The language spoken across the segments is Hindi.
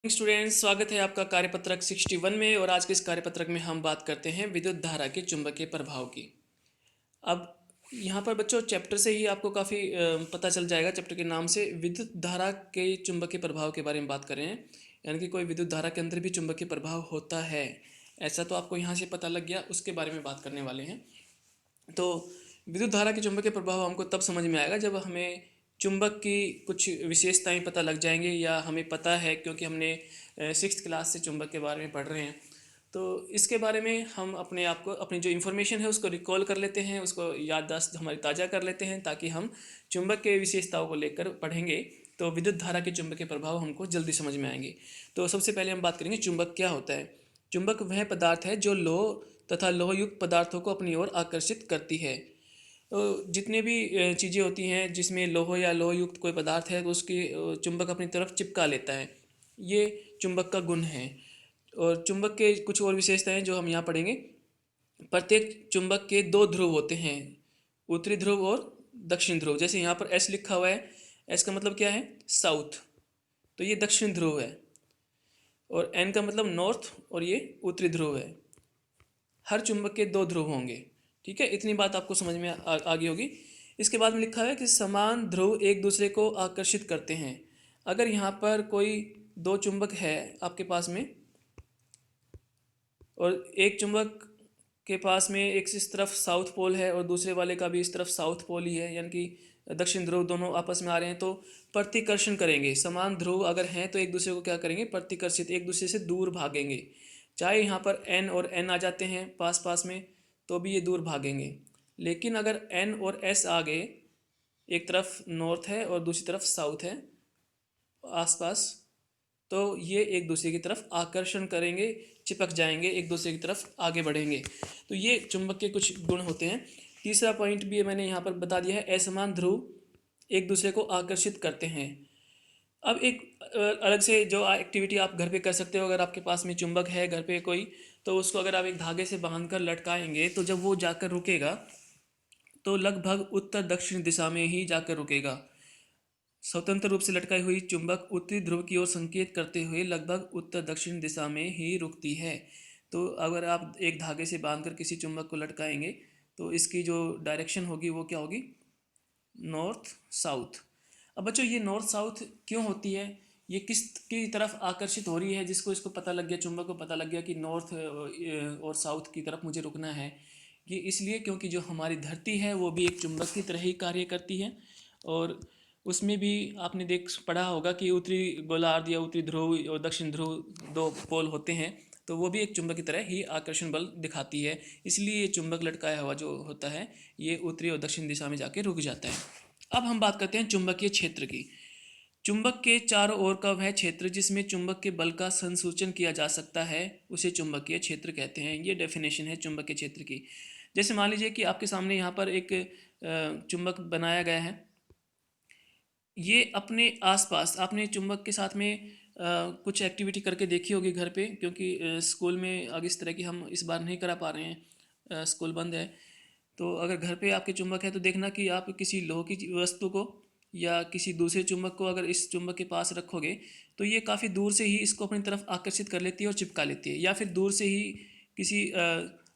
स्टूडेंट्स, स्वागत है आपका कार्यपत्रक 61 में। और आज के इस कार्यपत्रक में हम बात करते हैं विद्युत धारा के चुंबकीय प्रभाव की। अब यहाँ पर बच्चों चैप्टर से ही आपको काफ़ी पता चल जाएगा। चैप्टर के नाम से विद्युत धारा के चुंबकीय प्रभाव के बारे में बात कर रहे हैं, यानी कि कोई विद्युत धारा के अंदर भी चुंबकीय प्रभाव होता है, ऐसा तो आपको यहाँ से पता लग गया। उसके बारे में बात करने वाले हैं। तो विद्युत धारा के चुंबकीय प्रभाव हमको तब समझ में आएगा जब हमें चुंबक की कुछ विशेषताएं पता लग जाएंगे, या हमें पता है क्योंकि हमने 6th क्लास से चुंबक के बारे में पढ़ रहे हैं। तो इसके बारे में हम अपने आप को, अपनी जो इन्फॉर्मेशन है उसको रिकॉल कर लेते हैं, उसको याददाश्त हमारी ताज़ा कर लेते हैं, ताकि हम चुंबक के विशेषताओं को लेकर पढ़ेंगे तो विद्युत धारा के चुंबकीय प्रभाव हमको जल्दी समझ में आएंगे। तो सबसे पहले हम बात करेंगे चुंबक क्या होता है। चुंबक वह पदार्थ है जो लोह तथा लोहयुक्त पदार्थों को अपनी ओर आकर्षित करती है। तो जितने भी चीज़ें होती हैं जिसमें लोह या लोहयुक्त कोई पदार्थ है, तो उसकी चुंबक अपनी तरफ चिपका लेता है। ये चुंबक का गुण है। और चुंबक के कुछ और विशेषताएं जो हम यहाँ पढ़ेंगे। प्रत्येक चुंबक के दो ध्रुव होते हैं, उत्तरी ध्रुव और दक्षिण ध्रुव। जैसे यहाँ पर एस लिखा हुआ है, एस का मतलब क्या है, साउथ, तो ये दक्षिण ध्रुव है। और एन का मतलब नॉर्थ, और ये उत्तरी ध्रुव है। हर चुंबक के दो ध्रुव होंगे। ठीक है, इतनी बात आपको समझ में आ गई होगी। इसके बाद में लिखा है कि समान ध्रुव एक दूसरे को आकर्षित करते हैं। अगर यहाँ पर कोई दो चुंबक है आपके पास में, और एक चुंबक के पास में एक इस तरफ साउथ पोल है और दूसरे वाले का भी इस तरफ साउथ पोल ही है, यानी कि दक्षिण ध्रुव दोनों आपस में आ रहे हैं, तो प्रतिकर्षण करेंगे। समान ध्रुव अगर हैं तो एक दूसरे को क्या करेंगे, प्रतिकर्षित, एक दूसरे से दूर भागेंगे। चाहे यहाँ पर एन और एन आ जाते हैं पास पास में, तो भी ये दूर भागेंगे। लेकिन अगर एन और एस आ गए, एक तरफ नॉर्थ है और दूसरी तरफ साउथ है आसपास, तो ये एक दूसरे की तरफ आकर्षण करेंगे, चिपक जाएंगे, एक दूसरे की तरफ आगे बढ़ेंगे। तो ये चुंबक के कुछ गुण होते हैं। तीसरा पॉइंट भी मैंने यहाँ पर बता दिया है, असमान ध्रुव एक दूसरे को आकर्षित करते हैं। अब एक अलग से जो एक्टिविटी आप घर पे कर सकते हो, अगर आपके पास में चुंबक है घर पे कोई, तो उसको अगर आप एक धागे से बांधकर लटकाएंगे, तो जब वो जाकर रुकेगा तो लगभग उत्तर दक्षिण दिशा में ही जाकर रुकेगा। स्वतंत्र रूप से लटकाई हुई चुंबक उत्तरी ध्रुव की ओर संकेत करते हुए लगभग उत्तर दक्षिण दिशा में ही रुकती है। तो अगर आप एक धागे से बांधकर किसी चुंबक को लटकाएंगे, तो इसकी जो डायरेक्शन होगी वो क्या होगी, नॉर्थ साउथ। अब बच्चों ये नॉर्थ साउथ क्यों होती है, ये किस की तरफ आकर्षित हो रही है, जिसको इसको पता लग गया, चुंबक को पता लग गया कि नॉर्थ और साउथ की तरफ मुझे रुकना है। ये इसलिए क्योंकि जो हमारी धरती है वो भी एक चुंबक की तरह ही कार्य करती है। और उसमें भी आपने देख पढ़ा होगा कि उत्तरी गोलार्ध या उत्तरी ध्रुव और दक्षिण ध्रुव दो पोल होते हैं, तो वो भी एक चुंबक की तरह ही आकर्षण बल दिखाती है। इसलिए ये चुंबक लटकाया हुआ जो होता है, ये उत्तरी और दक्षिण दिशा में जाके रुक जाता है। अब हम बात करते हैं चुंबकीय क्षेत्र की। चुंबक के चारों ओर का वह क्षेत्र जिसमें चुंबक के बल का संसूचन किया जा सकता है, उसे चुंबकीय क्षेत्र कहते हैं। ये डेफिनेशन है चुंबकीय क्षेत्र की। जैसे मान लीजिए कि आपके सामने यहाँ पर एक चुंबक बनाया गया है। ये अपने आसपास आपने चुंबक के साथ में कुछ एक्टिविटी करके देखी होगी घर पे, क्योंकि स्कूल में आगे इस तरह की हम इस बार नहीं करा पा रहे हैं, स्कूल बंद है। तो अगर घर पे आपके चुंबक है तो देखना कि आप किसी लोह की वस्तु को या किसी दूसरे चुंबक को अगर इस चुंबक के पास रखोगे, तो ये काफ़ी दूर से ही इसको अपनी तरफ आकर्षित कर लेती है और चिपका लेती है। या फिर दूर से ही किसी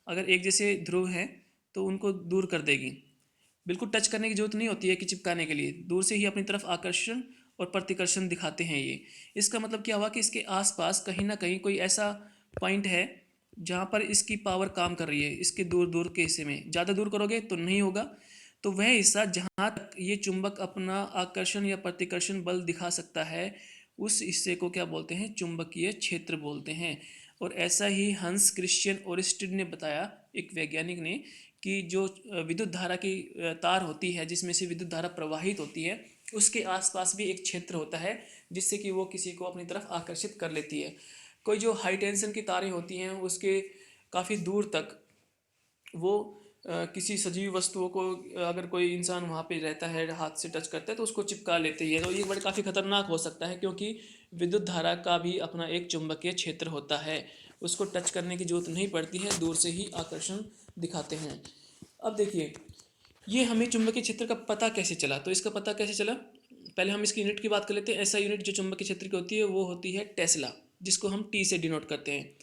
अगर एक जैसे ध्रुव हैं तो उनको दूर कर देगी। बिल्कुल टच करने की जरूरत नहीं होती है कि चिपकाने के लिए, दूर से ही अपनी तरफ आकर्षण और प्रतिकर्षण दिखाते हैं ये। इसका मतलब क्या हुआ कि इसके आसपास कहीं ना कहीं कोई ऐसा पॉइंट है जहाँ पर इसकी पावर काम कर रही है। इसके दूर दूर के हिस्से में, ज़्यादा दूर करोगे तो नहीं होगा, तो वह हिस्सा जहाँ तक ये चुंबक अपना आकर्षण या प्रतिकर्षण बल दिखा सकता है, उस हिस्से को क्या बोलते हैं, चुंबकीय क्षेत्र बोलते हैं। और ऐसा ही हंस क्रिश्चियन ओरिस्टिड ने बताया, एक वैज्ञानिक ने, कि जो विद्युत धारा की तार होती है जिसमें से विद्युत धारा प्रवाहित होती है, उसके आसपास भी एक क्षेत्र होता है जिससे कि वो किसी को अपनी तरफ आकर्षित कर लेती है। कोई जो हाई टेंशन की तारें होती हैं उसके काफ़ी दूर तक वो किसी सजीव वस्तुओं को, अगर कोई इंसान वहाँ पे रहता है, हाथ से टच करता है, तो उसको चिपका लेती है। तो ये बड़े काफ़ी खतरनाक हो सकता है, क्योंकि विद्युत धारा का भी अपना एक चुंबकीय क्षेत्र होता है। उसको टच करने की जरूरत नहीं पड़ती है, दूर से ही आकर्षण दिखाते हैं। अब देखिए, ये हमें चुंबकीय क्षेत्र का पता कैसे चला, तो इसका पता कैसे चला, पहले हम इसकी यूनिट की बात कर लेते हैं। ऐसा यूनिट जो चुंबकीय क्षेत्र की होती है वो होती है टेस्ला, जिसको हम टी से डिनोट करते हैं।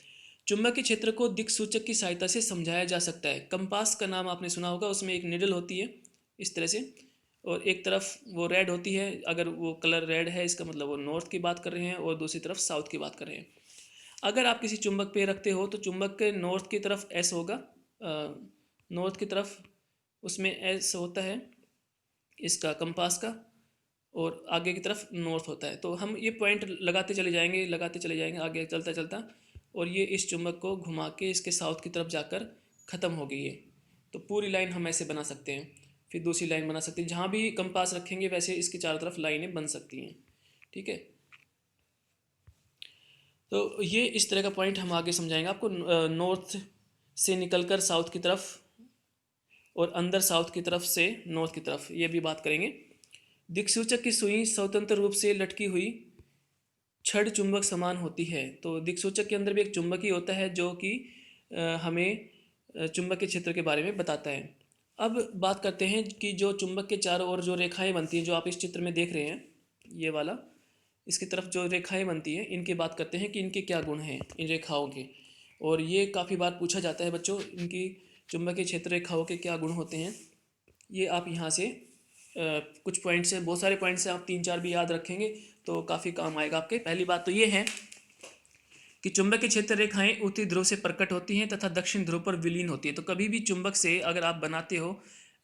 चुंबकीय क्षेत्र को दिक्सूचक की सहायता से समझाया जा सकता है। कंपास का नाम आपने सुना होगा, उसमें एक निडल होती है इस तरह से, और एक तरफ वो रेड होती है। अगर वो कलर रेड है इसका मतलब वो नॉर्थ की बात कर रहे हैं, और दूसरी तरफ साउथ की बात कर रहे हैं। अगर आप किसी चुंबक पे रखते हो तो चुंबक के नॉर्थ की तरफ एस होगा, नॉर्थ की तरफ उसमें एस होता है इसका कंपास का, और आगे की तरफ नॉर्थ होता है। तो हम ये पॉइंट लगाते चले जाएंगे, लगाते चले जाएंगे आगे चलता चलता, और ये इस चुंबक को घुमा के इसके साउथ की तरफ जाकर ख़त्म हो गई है। तो पूरी लाइन हम ऐसे बना सकते हैं, फिर दूसरी लाइन बना सकते हैं। जहाँ भी कंपास रखेंगे वैसे इसकी चारों तरफ लाइनें बन सकती हैं। ठीक है, तो ये इस तरह का पॉइंट हम आगे समझाएंगे आपको। नॉर्थ से निकलकर साउथ की तरफ, और अंदर साउथ की तरफ से नॉर्थ की तरफ, ये भी बात करेंगे। दिक्सूचक की सुई स्वतंत्र रूप से लटकी हुई छड़ चुंबक समान होती है। तो दिक्सूचक के अंदर भी एक चुंबक ही होता है जो कि हमें चुंबक के क्षेत्र के बारे में बताता है। अब बात करते हैं कि जो चुंबक के चारों ओर जो रेखाएं बनती हैं, जो आप इस चित्र में देख रहे हैं, ये वाला, इसकी तरफ जो रेखाएं बनती हैं, इनकी बात करते हैं कि इनके क्या गुण हैं इन रेखाओं के। और ये काफ़ी बार पूछा जाता है बच्चों, इनकी चुंबकीय क्षेत्र रेखाओं के क्या गुण होते हैं। ये आप यहाँ से कुछ पॉइंट्स हैं, बहुत सारे पॉइंट्स हैं, आप 3-4 भी याद रखेंगे तो काफ़ी काम आएगा आपके। पहली बात तो ये है कि चुंबकीय क्षेत्र रेखाएं उत्तरी ध्रुव से प्रकट होती हैं तथा दक्षिण ध्रुव पर विलीन होती है। तो कभी भी चुंबक से अगर आप बनाते हो,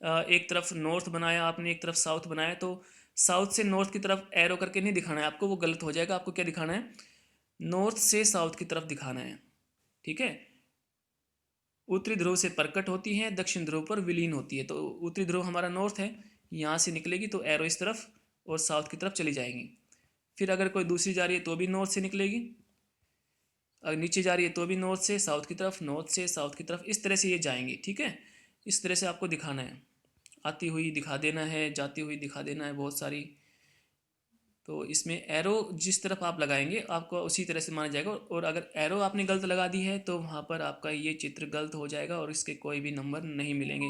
एक तरफ नॉर्थ बनाया आपने, एक तरफ साउथ बनाया, तो साउथ से नॉर्थ की तरफ एरो करके नहीं दिखाना है आपको, वो गलत हो जाएगा। आपको क्या दिखाना है, नॉर्थ से साउथ की तरफ दिखाना है। ठीक है, उत्तरी ध्रुव से प्रकट होती हैं, दक्षिण ध्रुव पर विलीन होती है। तो उत्तरी ध्रुव हमारा नॉर्थ है, यहाँ से निकलेगी तो एरो इस तरफ और साउथ की तरफ चली जाएंगी। फिर अगर कोई दूसरी जा रही है तो भी नॉर्थ से निकलेगी, अगर नीचे जा रही है तो भी नॉर्थ से साउथ की तरफ, नॉर्थ से साउथ की तरफ, इस तरह से ये जाएंगी। ठीक है, इस तरह से आपको दिखाना है, आती हुई दिखा देना है, जाती हुई दिखा देना है बहुत सारी। तो इसमें एरो जिस तरफ आप लगाएंगे आपको उसी तरह से माना जाएगा, और अगर एरो आपने गलत लगा दी है तो वहाँ पर आपका ये चित्र गलत हो जाएगा और इसके कोई भी नंबर नहीं मिलेंगे।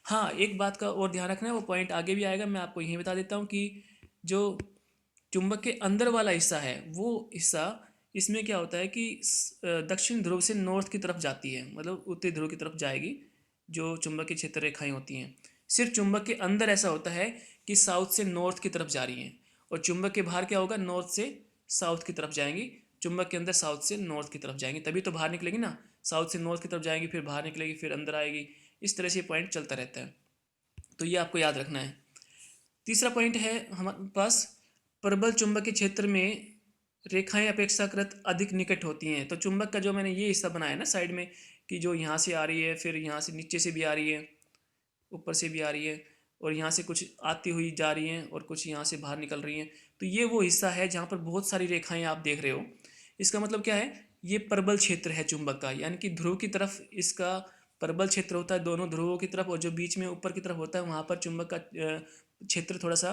हाँ, एक बात का और ध्यान रखना है, वो पॉइंट आगे भी आएगा, मैं आपको यहीं बता देता हूँ कि जो चुंबक के अंदर वाला हिस्सा है, वो हिस्सा, इसमें क्या होता है कि दक्षिण ध्रुव से नॉर्थ की तरफ जाती है, मतलब उत्तरी ध्रुव की तरफ जाएगी जो चुंबक की क्षेत्र रेखाएं होती हैं। सिर्फ चुंबक के अंदर ऐसा होता है कि साउथ से नॉर्थ की तरफ जा रही हैं, और चुंबक के बाहर क्या होगा, नॉर्थ से साउथ की तरफ जाएंगी। चुंबक के अंदर साउथ से नॉर्थ की तरफ जाएंगी, तभी तो बाहर निकलेगी ना, साउथ से नॉर्थ की तरफ जाएंगी, फिर बाहर निकलेगी, फिर अंदर आएगी। इस तरह से पॉइंट चलता रहता है, तो ये आपको याद रखना है। तीसरा पॉइंट है हमारे पास, प्रबल चुंबकीय क्षेत्र में रेखाएं अपेक्षाकृत अधिक निकट होती हैं। तो चुंबक का जो मैंने ये हिस्सा बनाया ना साइड में, कि जो यहाँ से आ रही है, फिर यहाँ से नीचे से भी आ रही है, ऊपर से भी आ रही है, और यहाँ से कुछ आती हुई जा रही हैं और कुछ यहाँ से बाहर निकल रही हैं, तो ये वो हिस्सा है जहाँ पर बहुत सारी रेखाएं आप देख रहे हो। इसका मतलब क्या है, ये प्रबल क्षेत्र है चुंबक का, यानी कि ध्रुव की तरफ इसका प्रबल क्षेत्र होता है, दोनों ध्रुवों की तरफ, और जो बीच में ऊपर की तरफ होता है वहाँ पर चुंबक का क्षेत्र थोड़ा सा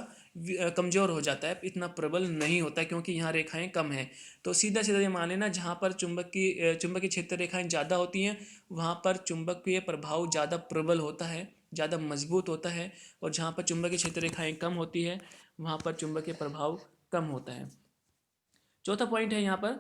कमज़ोर हो जाता है, इतना प्रबल नहीं होता है क्योंकि यहाँ रेखाएं कम हैं। तो सीधा सीधा ये मान लेना, जहाँ पर चुंबकीय क्षेत्र रेखाएं ज़्यादा होती हैं वहाँ पर चुंबकीय प्रभाव ज़्यादा प्रबल होता है, ज़्यादा मजबूत होता है, और जहाँ पर चुंबकीय क्षेत्र रेखाएं कम होती है वहाँ पर चुंबकीय प्रभाव कम होता है। चौथा पॉइंट है यहाँ पर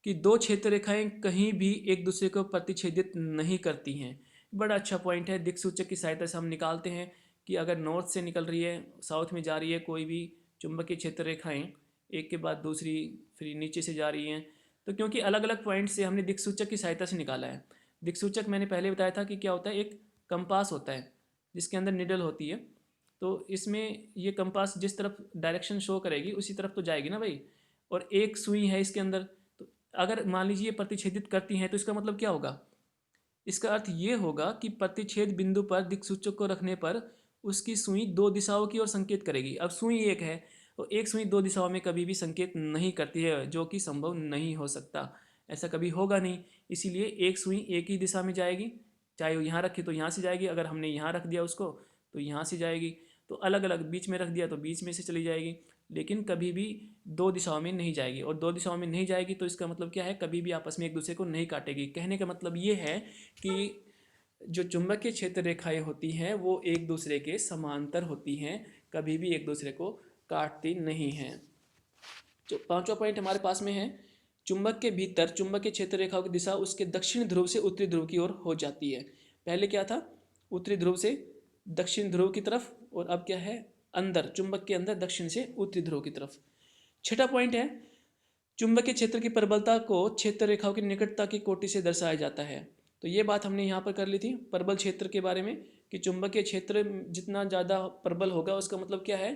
कि दो क्षेत्र रेखाएं कहीं भी एक दूसरे को प्रतिच्छेदित नहीं करती हैं। बड़ा अच्छा पॉइंट है, दिक्सूचक की सहायता से हम निकालते हैं कि अगर नॉर्थ से निकल रही है, साउथ में जा रही है कोई भी चुंबकीय क्षेत्र रेखाएं, एक के बाद दूसरी, फिर नीचे से जा रही हैं, तो क्योंकि अलग अलग पॉइंट से हमने दिक्सूचक की सहायता से निकाला है। दिक्सूचक मैंने पहले बताया था कि क्या होता है, एक कंपास होता है जिसके अंदर निडल होती है, तो इसमें ये कंपास जिस तरफ डायरेक्शन शो करेगी उसी तरफ तो जाएगी ना भाई, और एक सुई है इसके अंदर, तो अगर मान लीजिए प्रतिच्छेदित करती हैं तो इसका मतलब क्या होगा, इसका अर्थ ये होगा कि प्रतिच्छेद बिंदु पर दिक्सूचक को रखने पर उसकी सुई दो दिशाओं की ओर संकेत करेगी। अब सुई एक है तो एक सुई दो दिशाओं में कभी भी संकेत नहीं करती है, जो कि संभव नहीं हो सकता, ऐसा कभी होगा नहीं। इसीलिए एक सुई एक ही दिशा में जाएगी, चाहे वो यहाँ रखी तो यहाँ से जाएगी, अगर हमने यहाँ रख दिया उसको तो यहाँ से जाएगी, तो अलग अलग बीच में रख दिया तो बीच में से चली जाएगी, लेकिन कभी भी दो दिशाओं में नहीं जाएगी। और दो दिशाओं में नहीं जाएगी तो इसका मतलब क्या है, कभी भी आपस में एक दूसरे को नहीं काटेगी। कहने का मतलब ये है कि जो चुंबकीय क्षेत्र रेखाएं होती हैं वो एक दूसरे के समांतर होती हैं, कभी भी एक दूसरे को काटती नहीं हैं। जो पांचवा पॉइंट हमारे पास में है, चुंबक के भीतर चुंबकीय क्षेत्र रेखाओं की दिशा उसके दक्षिण ध्रुव से उत्तरी ध्रुव की ओर हो जाती है। पहले क्या था, उत्तरी ध्रुव से दक्षिण ध्रुव की तरफ, और अब क्या है, अंदर चुंबक के अंदर दक्षिण से उत्तरी ध्रुव की तरफ। छठा पॉइंट है, चुंबकीय क्षेत्र की प्रबलता को क्षेत्र रेखाओं की निकटता की कोटि से दर्शाया जाता है। तो ये बात हमने यहाँ पर कर ली थी प्रबल क्षेत्र के बारे में, कि चुंबकीय क्षेत्र जितना ज़्यादा प्रबल होगा उसका मतलब क्या है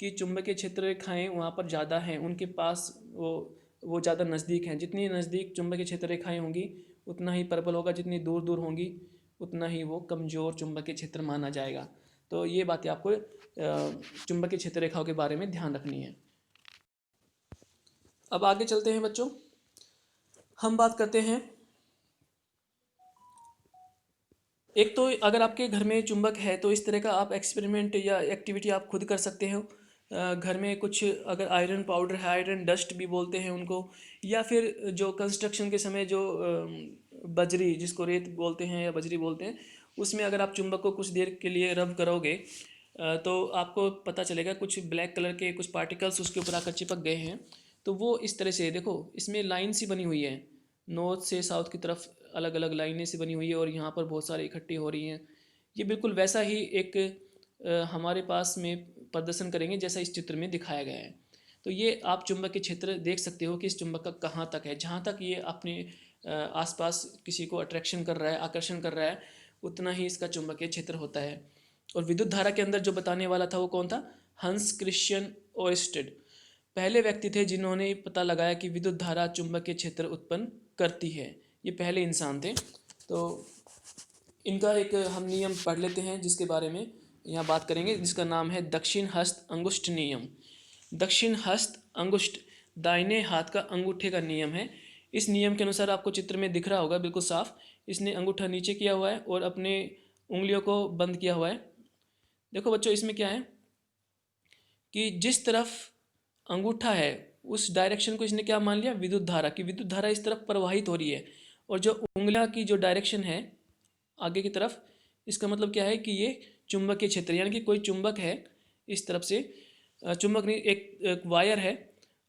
कि चुंबकीय क्षेत्र रेखाएं वहाँ पर ज़्यादा हैं, उनके पास वो ज़्यादा नज़दीक हैं। जितनी नज़दीक चुंबकीय क्षेत्र रेखाएं होंगी उतना ही प्रबल होगा, जितनी दूर दूर होंगी उतना ही वो कमज़ोर चुंबकीय क्षेत्र माना जाएगा। तो ये बातें आपको चुंबकीय क्षेत्र रेखाओं के बारे में ध्यान रखनी है। अब आगे चलते हैं बच्चों, हम बात करते हैं, एक तो अगर आपके घर में चुंबक है तो इस तरह का आप एक्सपेरिमेंट या एक्टिविटी आप खुद कर सकते हो। घर में कुछ अगर आयरन पाउडर है, आयरन डस्ट भी बोलते हैं उनको, या फिर जो कंस्ट्रक्शन के समय जो बजरी, जिसको रेत बोलते हैं या बजरी बोलते हैं, उसमें अगर आप चुंबक को कुछ देर के लिए रब करोगे तो आपको पता चलेगा कुछ ब्लैक कलर के कुछ पार्टिकल्स उसके ऊपर आकर चिपक गए हैं। तो वो इस तरह से देखो, इसमें लाइन सी बनी हुई है, नॉर्थ से साउथ की तरफ अलग अलग लाइनें से बनी हुई है, और यहाँ पर बहुत सारी इकट्ठी हो रही हैं। ये बिल्कुल वैसा ही एक हमारे पास में प्रदर्शन करेंगे जैसा इस चित्र में दिखाया गया है। तो ये आप चुंबक के क्षेत्र देख सकते हो कि इस चुंबक का कहाँ तक है। जहाँ तक ये अपने आसपास किसी को अट्रैक्शन कर रहा है, आकर्षण कर रहा है, उतना ही इसका चुंबकीय क्षेत्र होता है। और विद्युत धारा के अंदर जो बताने वाला था वो कौन था, हंस क्रिश्चियन ओयस्टेड पहले व्यक्ति थे जिन्होंने पता लगाया कि विद्युत धारा चुंबकीय क्षेत्र उत्पन्न करती है। ये पहले इंसान थे। तो इनका एक हम नियम पढ़ लेते हैं जिसके बारे में यहाँ बात करेंगे, जिसका नाम है दक्षिण हस्त अंगुष्ठ नियम। दक्षिण हस्त अंगुष्ठ दाहिने हाथ का अंगूठे का नियम है। इस नियम के अनुसार आपको चित्र में दिख रहा होगा बिल्कुल साफ, इसने अंगूठा नीचे किया हुआ है और अपने उंगलियों को बंद किया हुआ है। देखो बच्चों, इसमें क्या है कि जिस तरफ अंगूठा है उस डायरेक्शन को इसने क्या मान लिया, विद्युत धारा की, विद्युत धारा इस तरफ प्रवाहित हो रही है। और जो उंगलियां की जो डायरेक्शन है आगे की तरफ, इसका मतलब क्या है कि ये चुंबकीय क्षेत्र, यानी कि कोई चुंबक है इस तरफ से, चुंबक नहीं, एक वायर है,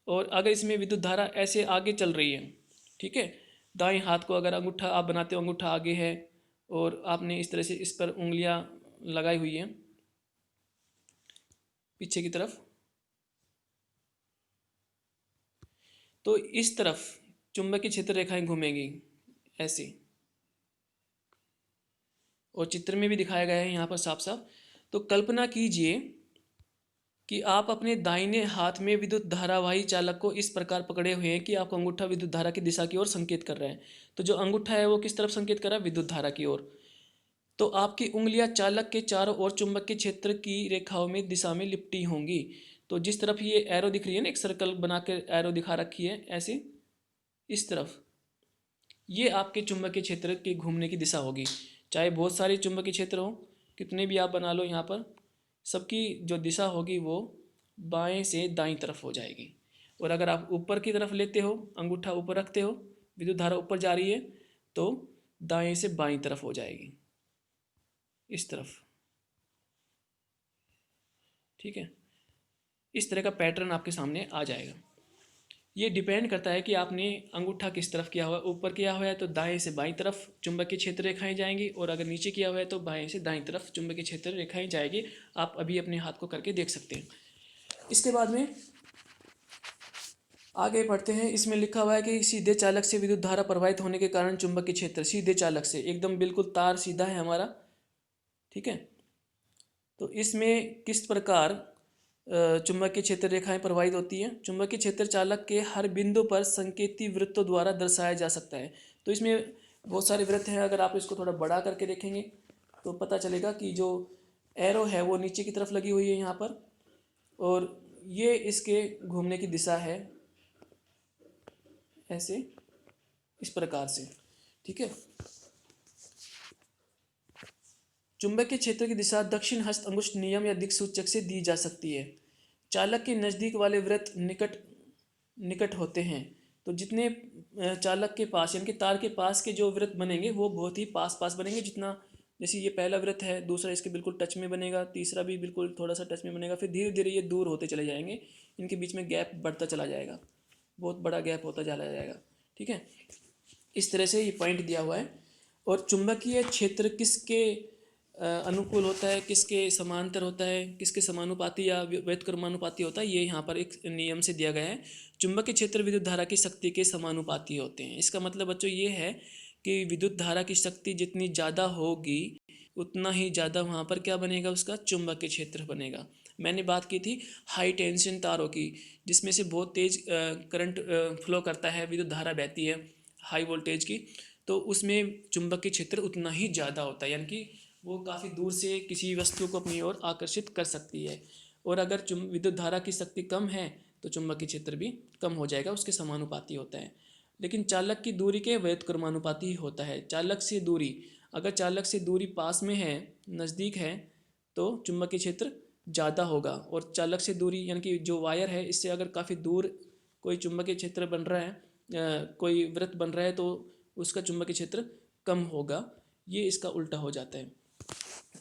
और अगर इसमें विद्युत धारा ऐसे आगे चल रही है, ठीक है, दाएं हाथ को अगर अंगूठा आप बनाते हो, अंगूठा आगे है और आपने इस तरह से इस पर उंगलियां लगाई हुई हैं पीछे की तरफ, तो इस तरफ चुंबकीय क्षेत्र रेखाएं घूमेंगी ऐसे, और चित्र में भी दिखाया गया है यहाँ पर साफ साफ। तो कल्पना कीजिए कि आप अपने दाहिने हाथ में विद्युत धारावाही चालक को इस प्रकार पकड़े हुए हैं कि आपका अंगूठा विद्युत धारा की दिशा की ओर संकेत कर रहा है। तो जो अंगूठा है वो किस तरफ संकेत कर रहा है, विद्युत धारा की ओर। तो आपकी उंगलियां चालक के चारों ओर चुंबकीय क्षेत्र की रेखाओं में दिशा में लिपटी होंगी। तो जिस तरफ ये एरो दिख रही है ना, एक सर्कल बना के एरो दिखा रखी है ऐसे, इस तरफ ये आपके चुंबकीय क्षेत्र के घूमने की दिशा होगी। चाहे बहुत सारे चुंबकीय क्षेत्र हो, कितने भी आप बना लो यहाँ पर, सबकी जो दिशा होगी वो बाएं से दाईं तरफ हो जाएगी। और अगर आप ऊपर की तरफ लेते हो, अंगूठा ऊपर रखते हो, विद्युत धारा ऊपर जा रही है, तो दाएं से बाईं तरफ हो जाएगी, इस तरफ। ठीक है, इस तरह का पैटर्न आपके सामने आ जाएगा। ये डिपेंड करता है कि आपने अंगूठा किस तरफ किया हुआ है। ऊपर किया हुआ है तो दाएं से बाईं तरफ चुंबकीय क्षेत्र रेखाएं जाएंगी, और अगर नीचे किया हुआ है तो बाएं से दाईं तरफ चुंबकीय क्षेत्र रेखाएं जाएगी। आप अभी अपने हाथ को करके देख सकते हैं। इसके बाद में आगे बढ़ते हैं। इसमें लिखा हुआ है कि सीधे चालक से विद्युत धारा प्रवाहित होने के कारण चुंबकीय क्षेत्र, सीधे चालक से एकदम बिल्कुल तार सीधा है हमारा, ठीक है। तो इसमें किस प्रकार चुंबकीय क्षेत्र रेखाएं प्रवाहित होती हैं। चुंबकीय क्षेत्र चालक के हर बिंदु पर संकेती वृत्तों द्वारा दर्शाया जा सकता है। तो इसमें बहुत सारे वृत्त हैं। अगर आप इसको थोड़ा बड़ा करके देखेंगे तो पता चलेगा कि जो एरो है वो नीचे की तरफ लगी हुई है यहाँ पर, और ये इसके घूमने की दिशा है ऐसे, इस प्रकार से, ठीक है। चुंबकीय क्षेत्र की दिशा दक्षिण हस्त अंगुष्ठ नियम या दिक्सूचक से दी जा सकती है। चालक के नज़दीक वाले वृत्त निकट निकट होते हैं। तो जितने चालक के पास, यानी कि तार के पास के जो वृत्त बनेंगे वो बहुत ही पास पास बनेंगे। जितना जैसे ये पहला वृत्त है, दूसरा इसके बिल्कुल टच में बनेगा, तीसरा भी बिल्कुल थोड़ा सा टच में बनेगा, फिर धीरे धीरे ये दूर होते चले जाएंगे, इनके बीच में गैप बढ़ता चला जाएगा, बहुत बड़ा गैप होता चला जाएगा। ठीक है, इस तरह से ये पॉइंट दिया हुआ है। और चुंबकीय क्षेत्र किसके अनुकूल होता है, किसके समांतर होता है, किसके समानुपाती या व्युत्क्रमानुपाती होता है, ये यहाँ पर एक नियम से दिया गया है। चुंबकीय क्षेत्र विद्युत धारा की शक्ति के समानुपाती होते हैं। इसका मतलब बच्चों ये है कि विद्युत धारा की शक्ति जितनी ज़्यादा होगी उतना ही ज़्यादा वहाँ पर क्या बनेगा, उसका चुंबकीय क्षेत्र बनेगा। मैंने बात की थी हाई टेंशन तारों की, जिसमें से बहुत तेज़ करंट फ्लो करता है, विद्युत धारा बहती है हाई वोल्टेज की, तो उसमें चुंबकीय क्षेत्र उतना ही ज़्यादा होता है, यानी कि वो काफ़ी दूर से किसी वस्तु को अपनी ओर आकर्षित कर सकती है। और अगर विद्युत धारा की शक्ति कम है तो चुंबकीय क्षेत्र भी कम हो जाएगा, उसके समानुपाती होता है। लेकिन चालक की दूरी के व्युत्क्रमानुपाती होता है। चालक से दूरी, अगर चालक से दूरी पास में है, नज़दीक है, तो चुंबकीय क्षेत्र ज़्यादा होगा। और चालक से दूरी यानी कि जो वायर है, इससे अगर काफ़ी दूर कोई चुंबकीय क्षेत्र बन रहा है, कोई वृत्त बन रहा है, तो उसका चुंबकीय क्षेत्र कम होगा। ये इसका उल्टा हो जाता है।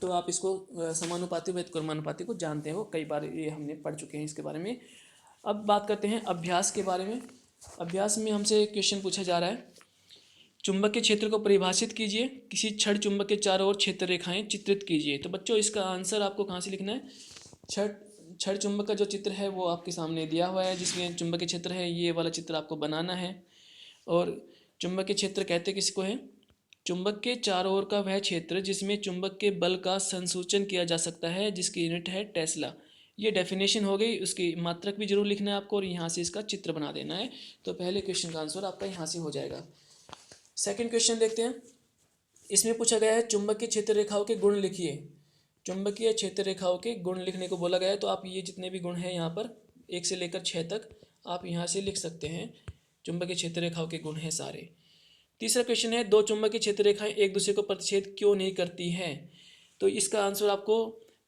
तो आप इसको समानुपाती व्युत्क्रमानुपाती को जानते हो, कई बार ये हमने पढ़ चुके हैं इसके बारे में। अब बात करते हैं अभ्यास के बारे में। अभ्यास में हमसे क्वेश्चन पूछा जा रहा है, चुंबकीय क्षेत्र को परिभाषित कीजिए, किसी छड़ चुंबक के चारों ओर क्षेत्र रेखाएं चित्रित कीजिए। तो बच्चों इसका आंसर आपको कहाँ से लिखना है, छड़ चुंबक का जो चित्र है वो आपके सामने दिया हुआ है, जिसमें चुंबकीय क्षेत्र है, ये वाला चित्र आपको बनाना है। और चुंबकीय क्षेत्र कहते किसको है, चुंबक के चारों ओर का वह क्षेत्र जिसमें चुंबक के बल का संसूचन किया जा सकता है, जिसकी यूनिट है टेस्ला। ये डेफिनेशन हो गई, उसकी मात्रक भी जरूर लिखना है आपको, और यहाँ से इसका चित्र बना देना है। तो पहले क्वेश्चन का आंसर आपका यहाँ से हो जाएगा। सेकंड क्वेश्चन देखते हैं। इसमें पूछा गया है चुंबकीय क्षेत्र रेखाओं के गुण लिखिए। चुंबकीय क्षेत्र रेखाओं के गुण लिखने को बोला गया है, तो आप ये जितने भी गुण हैं यहाँ पर 1 से लेकर 6 तक आप यहाँ से लिख सकते हैं। चुंबकीय क्षेत्र रेखाओं के गुण हैं सारे। तीसरा क्वेश्चन है, दो चुंबकीय क्षेत्र रेखाएं एक दूसरे को प्रतिच्छेद क्यों नहीं करती हैं। तो इसका आंसर आपको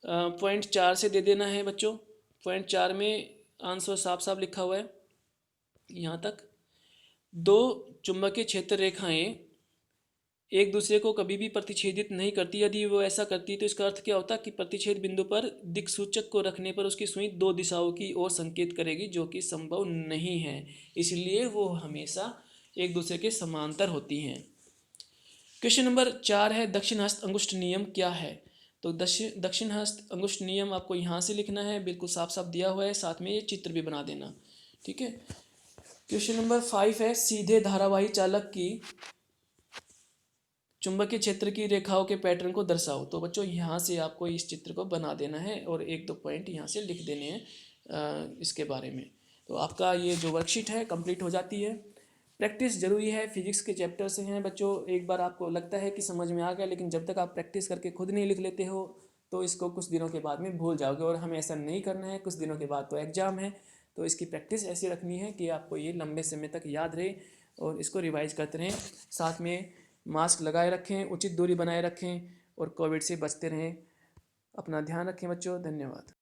पॉइंट 4 से दे देना है बच्चों। पॉइंट 4 में आंसर साफ साफ लिखा हुआ है यहाँ तक। दो चुंबकीय क्षेत्र रेखाएं एक दूसरे को कभी भी प्रतिच्छेदित नहीं करती। यदि वो ऐसा करती तो इसका अर्थ क्या होता कि प्रतिच्छेद बिंदु पर दिक्सूचक को रखने पर उसकी सुई दो दिशाओं की ओर संकेत करेगी, जो कि संभव नहीं है। इसलिए वो हमेशा एक दूसरे के समांतर होती हैं। क्वेश्चन नंबर 4 है, दक्षिण हस्त अंगुष्ठ नियम क्या है। तो दक्षिण हस्त अंगुष्ठ नियम आपको यहाँ से लिखना है, बिल्कुल साफ साफ दिया हुआ है, साथ में ये चित्र भी बना देना। ठीक है। क्वेश्चन नंबर 5 है, सीधे धारावाही चालक की चुंबकीय क्षेत्र की रेखाओं के पैटर्न को दर्शाओ। तो बच्चों यहाँ से आपको इस चित्र को बना देना है और 1-2 पॉइंट यहाँ से लिख देने हैं इसके बारे में। तो आपका ये जो वर्कशीट है कंप्लीट हो जाती है। प्रैक्टिस जरूरी है, फिजिक्स के चैप्टर से हैं बच्चों। एक बार आपको लगता है कि समझ में आ गया, लेकिन जब तक आप प्रैक्टिस करके खुद नहीं लिख लेते हो तो इसको कुछ दिनों के बाद में भूल जाओगे। और हमें ऐसा नहीं करना है, कुछ दिनों के बाद तो एग्ज़ाम है, तो इसकी प्रैक्टिस ऐसी रखनी है कि आपको ये लंबे समय तक याद रहे और इसको रिवाइज करते रहें। साथ में मास्क लगाए रखें, उचित दूरी बनाए रखें और कोविड से बचते रहें। अपना ध्यान रखें बच्चों। धन्यवाद।